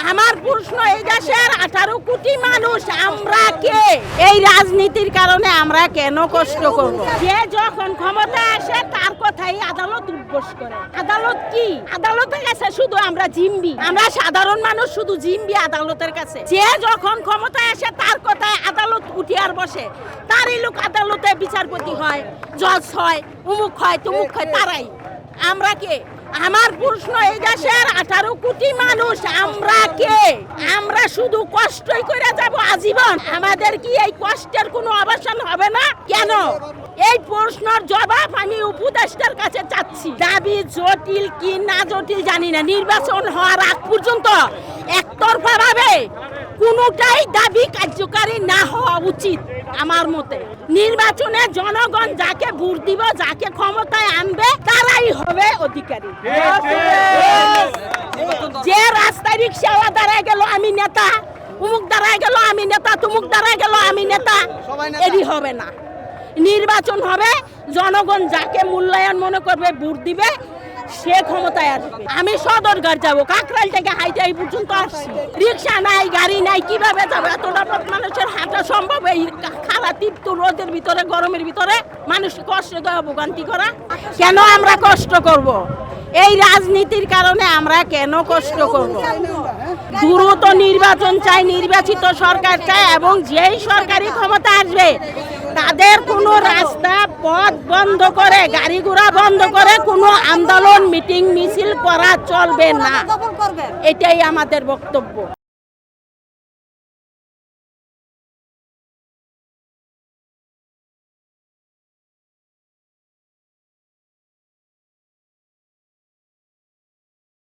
আমার প্রশ্ন, এই দেশের 18 কোটি মানুষ আমরা কে? এই রাজনীতির কারণে আমরা কেন কষ্ট করব? যে যখন ক্ষমতা আসে তার কথাই আদালত উদ্ঘোষ করে। আদালত কি? আদালতের কাছে শুধু আমরা জিম্বি, আমরা সাধারণ মানুষ শুধু জিম্বি আদালতের কাছে। যে যখন ক্ষমতায় আসে তার কথায় আদালত উঠে আর বসে, তারই লোক আদালতে বিচারপতি হয়, জজ হয়, উমুক হয়, তুমুক হয়, তারাই। আমরা কে? আমার প্রশ্ন, এই দেশের 18 কোটি মানুষ আমরা কে? আমরা শুধু কষ্টই করে যাব আজীবন? আমাদের কি এই কষ্টের কোনো অবসান হবে না? কেন? এই প্রশ্নের জবাব আমি উপদেষ্টার কাছে চাচ্ছি। দাবি জটিল কি না জটিল জানি না, নির্বাচন হওয়ার আগ পর্যন্ত একতরফা ভাবে কোনোটাই দাবি কার্যকারী না হওয়া উচিত। আমার মতে নির্বাচনে জনগণ যাকে ভোট দিব, যাকে ক্ষমতায় আনবে, তারাই হবে অধিকারী। যে রাস্তায় রিক্সাওয়ালা দাঁড়ায় গেল আমি নেতা, উমুক দাঁড়ায় গেল আমি নেতা, তুমুক দাঁড়ায় গেল আমি নেতা, এরই হবে না। নির্বাচন হবে, জনগণ যাকে মূল্যায়ন মনে করবে, ভোট দিবে, সে ক্ষমতায় আসবে। আমি সদরঘাট যাবো, কাকরাইল থেকে হাইটে এই পর্যন্ত আসছি, রিক্সা নাই, গাড়ি নাই, কিভাবে যাবো? এতটা পথ মানুষের হাঁটা সম্ভব? এই খালা তীব্র রোদের ভিতরে, গরমের ভিতরে মানুষ কষ্ট দেওয়া, ভোগান্তি করা। কেন আমরা কষ্ট করব? এই রাজনীতির কারণে আমরা কেন কষ্ট করব? দ্রুত নির্বাচন চাই, নির্বাচিত সরকার চাই, এবং যেই সরকারি ক্ষমতা আসবে তাদের কোনো রাস্তা পথ বন্ধ করে, গাড়ি ঘোড়া বন্ধ করে কোনো আন্দোলন, মিটিং, মিছিল করা চলবে না। এটাই আমাদের বক্তব্য।